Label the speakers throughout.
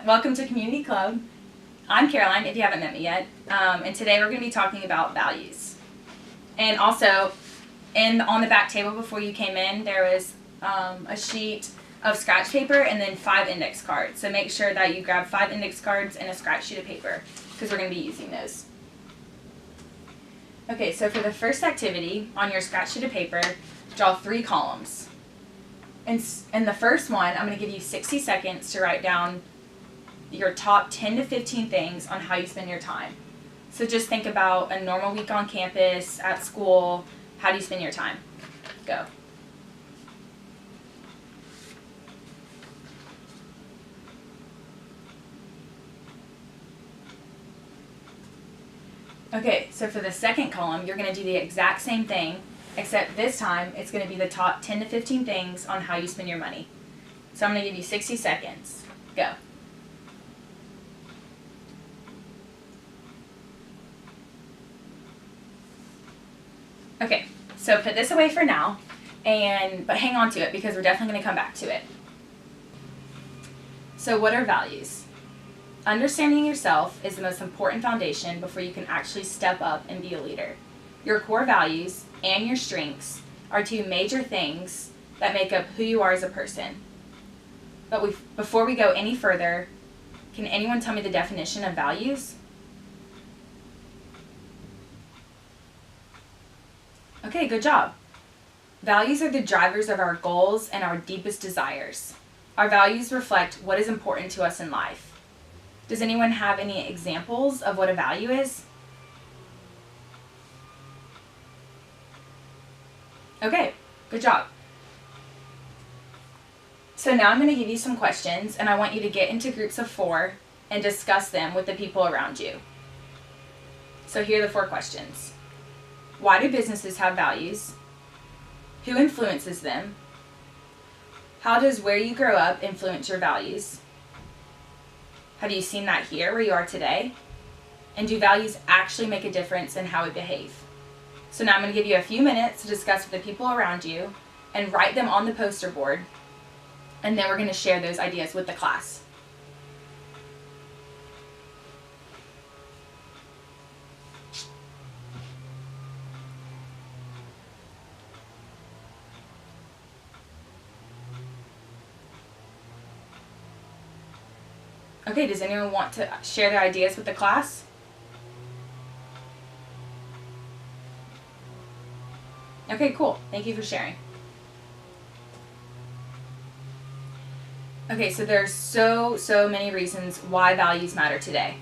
Speaker 1: Welcome to Community Club. I'm Caroline, if you haven't met me yet, and today we're going to be talking about values. And also, on the back table before you came in, there was a sheet of scratch paper and then 5 index cards. So make sure that you grab 5 index cards and a scratch sheet of paper, because we're going to be using those. Okay, so for the first activity, on your scratch sheet of paper, draw 3 columns. In the first one, I'm going to give you 60 seconds to write down your top 10 to 15 things on how you spend your time. So just think about a normal week on campus, at school. How do you spend your time? Go. Okay, so for the second column, you're going to do the exact same thing, except this time it's going to be the top 10 to 15 things on how you spend your money. So I'm going to give you 60 seconds. Go. Okay, so put this away for now, but hang on to it because we're definitely going to come back to it. So what are values? Understanding yourself is the most important foundation before you can actually step up and be a leader. Your core values and your strengths are 2 major things that make up who you are as a person. But before we go any further, can anyone tell me the definition of values? Okay, good job. Values are the drivers of our goals and our deepest desires. Our values reflect what is important to us in life. Does anyone have any examples of what a value is? Okay, good job. So now I'm going to give you some questions, and I want you to get into groups of 4 and discuss them with the people around you. So here are the 4 questions. Why do businesses have values? Who influences them? How does where you grow up influence your values? Have you seen that here where you are today? And do values actually make a difference in how we behave? So now I'm going to give you a few minutes to discuss with the people around you and write them on the poster board. And then we're going to share those ideas with the class. Okay, does anyone want to share their ideas with the class? Okay, cool. Thank you for sharing. Okay, so there's so many reasons why values matter today.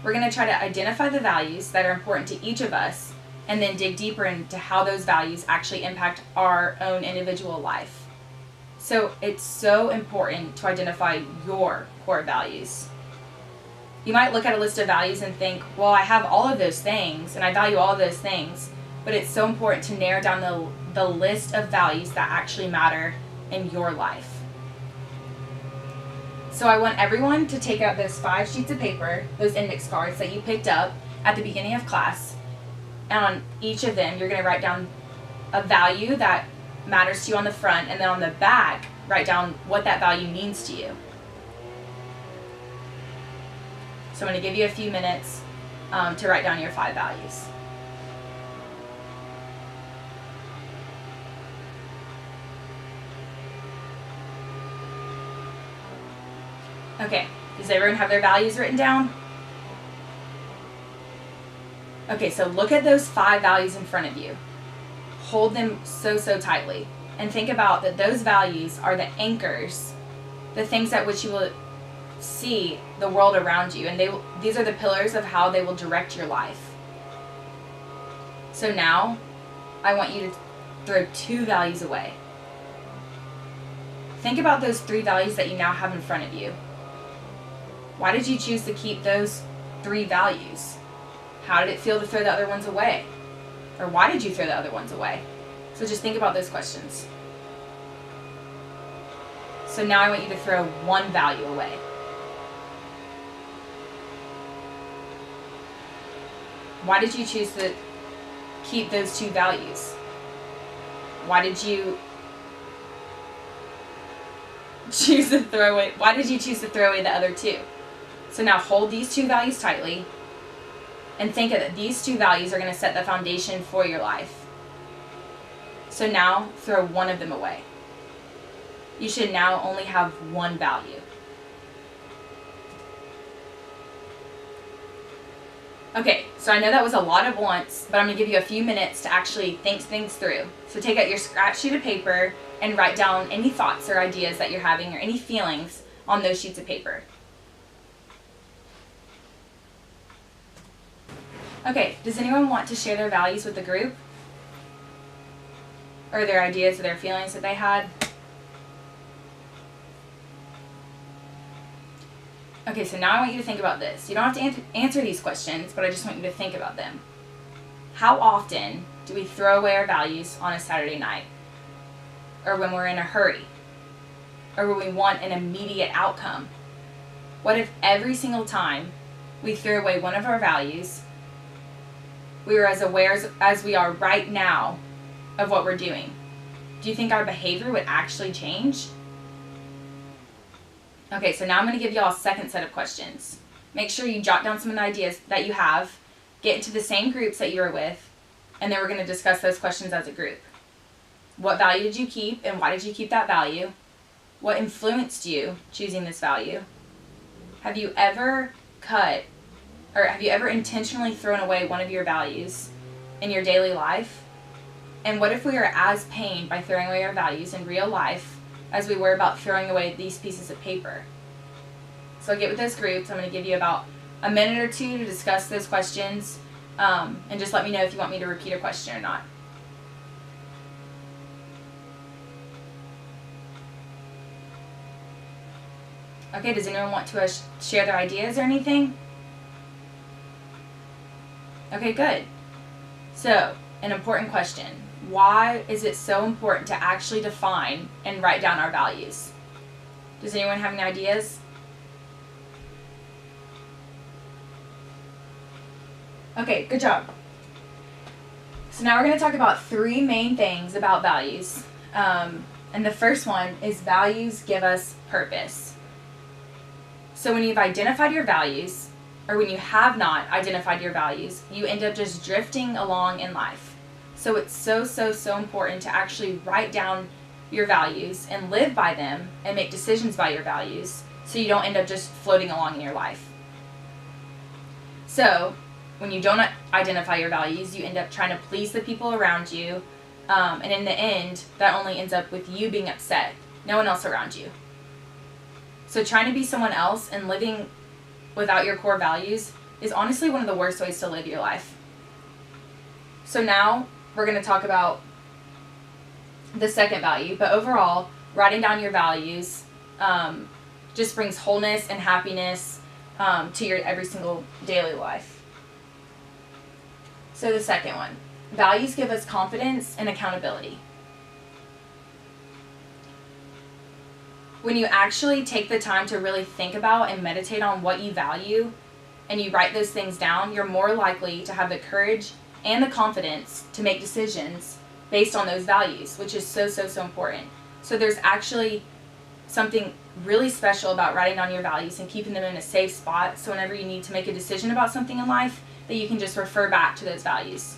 Speaker 1: We're going to try to identify the values that are important to each of us and then dig deeper into how those values actually impact our own individual life. So it's so important to identify your core values. You might look at a list of values and think, well, I have all of those things and I value all of those things, but it's so important to narrow down the list of values that actually matter in your life. So I want everyone to take out those 5 sheets of paper, those index cards that you picked up at the beginning of class, and on each of them you're going to write down a value that matters to you on the front, and then on the back write down what that value means to you. So I'm going to give you a few minutes to write down your 5 values. Okay, does everyone have their values written down? Okay, so look at those 5 values in front of you. Hold them so tightly and think about that those values are the anchors, the things at which you will see the world around you, and these are the pillars of how they will direct your life. So now I want you to throw 2 values away. Think about those 3 values that you now have in front of you. Why did you choose to keep those 3 values? How did it feel to throw the other ones away? Or why did you throw the other ones away? So just think about those questions. So now I want you to throw 1 value away. Why did you choose to keep those 2 values? Why did you choose to throw away? Why did you choose to throw away the other 2? So now hold these two values tightly and think that these two values are going to set the foundation for your life. So now throw one of them away. You should now only have one value. Okay, so I know that was a lot at once, but I'm going to give you a few minutes to actually think things through. So take out your scratch sheet of paper and write down any thoughts or ideas that you're having or any feelings on those sheets of paper. Okay, does anyone want to share their values with the group? Or their ideas or their feelings that they had? Okay, so now I want you to think about this. You don't have to answer these questions, but I just want you to think about them. How often do we throw away our values on a Saturday night? Or when we're in a hurry? Or when we want an immediate outcome? What if every single time we threw away one of our values, we were as aware as we are right now of what we're doing? Do you think our behavior would actually change? Okay, so now I'm going to give y'all a second set of questions. Make sure you jot down some of the ideas that you have, get into the same groups that you were with, and then we're going to discuss those questions as a group. What value did you keep, and why did you keep that value? What influenced you choosing this value? Have you ever intentionally thrown away one of your values in your daily life? And what if we are as pained by throwing away our values in real life as we were about throwing away these pieces of paper? So get with those groups. I'm going to give you about a minute or two to discuss those questions, and just let me know if you want me to repeat a question or not. Okay, does anyone want to share their ideas or anything? Okay, good. So, an important question. Why is it so important to actually define and write down our values? Does anyone have any ideas? Okay, good job. So now we're going to talk about three main things about values. And the first one is values give us purpose. So when you've identified your values, or when you have not identified your values, you end up just drifting along in life. So it's so important to actually write down your values and live by them and make decisions by your values, so you don't end up just floating along in your life. So when you don't identify your values, you end up trying to please the people around you, and in the end, that only ends up with you being upset, no one else around you. So trying to be someone else and living without your core values is honestly one of the worst ways to live your life. So now we're going to talk about the second value, but overall, writing down your values just brings wholeness and happiness to your every single daily life. So the second one, values give us confidence and accountability. When you actually take the time to really think about and meditate on what you value, and you write those things down, you're more likely to have the courage and the confidence to make decisions based on those values, which is so important. So there's actually something really special about writing down your values and keeping them in a safe spot, so whenever you need to make a decision about something in life, that you can just refer back to those values.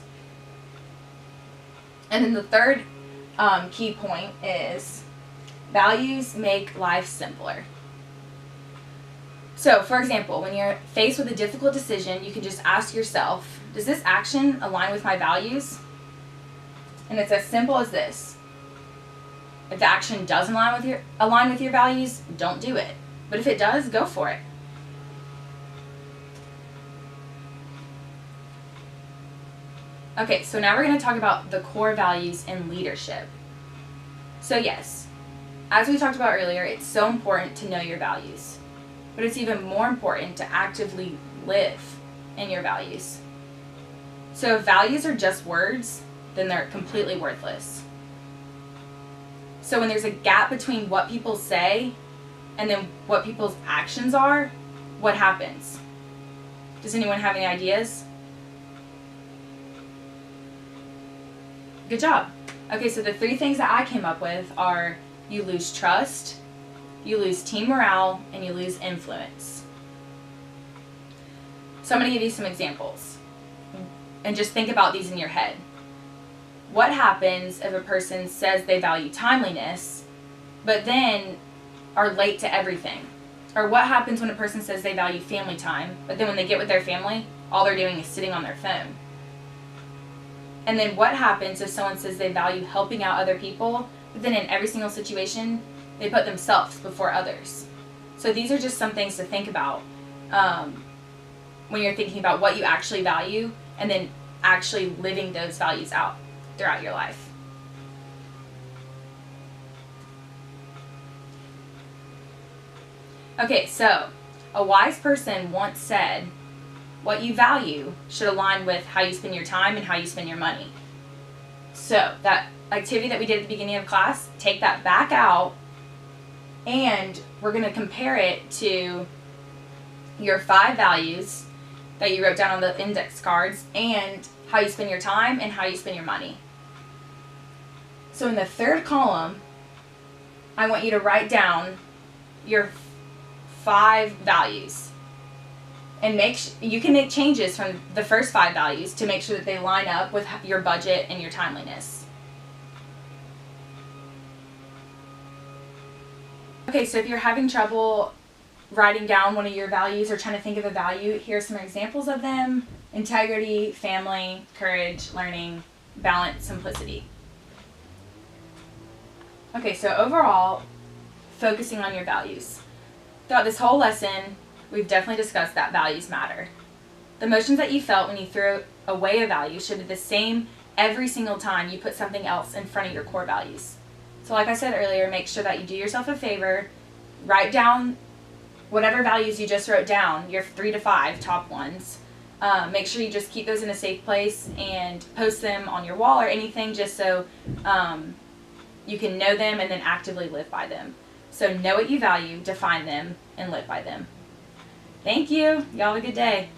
Speaker 1: And then the third key point is values make life simpler. So, for example, when you're faced with a difficult decision, you can just ask yourself, does this action align with my values? And it's as simple as this. If the action doesn't align with your values, don't do it. But if it does, go for it. Okay, so now we're going to talk about the core values in leadership. So yes, as we talked about earlier, it's so important to know your values. But it's even more important to actively live in your values. So if values are just words, then they're completely worthless. So when there's a gap between what people say and then what people's actions are, what happens? Does anyone have any ideas? Good job. Okay, so the three things that I came up with are you lose trust, you lose team morale, and you lose influence. So I'm going to give you some examples. And just think about these in your head. What happens if a person says they value timeliness, but then are late to everything? Or what happens when a person says they value family time, but then when they get with their family, all they're doing is sitting on their phone? And then what happens if someone says they value helping out other people, but then in every single situation, they put themselves before others? So these are just some things to think about when you're thinking about what you actually value and then actually living those values out throughout your life. Okay, so a wise person once said, what you value should align with how you spend your time and how you spend your money. So that activity that we did at the beginning of class, take that back out, and we're going to compare it to your 5 values that you wrote down on the index cards and how you spend your time and how you spend your money. So in the third column, I want you to write down your 5 values. And you can make changes from the first 5 values to make sure that they line up with your budget and your timeliness. Okay, so if you're having trouble writing down one of your values or trying to think of a value, here are some examples of them: integrity, family, courage, learning, balance, simplicity. Okay, so overall, focusing on your values. Throughout this whole lesson, we've definitely discussed that values matter. The emotions that you felt when you threw away a value should be the same every single time you put something else in front of your core values. So like I said earlier, make sure that you do yourself a favor, write down whatever values you just wrote down, your 3 to 5 top ones. Make sure you just keep those in a safe place and post them on your wall or anything, just so you can know them and then actively live by them. So know what you value, define them, and live by them. Thank you. Y'all have a good day.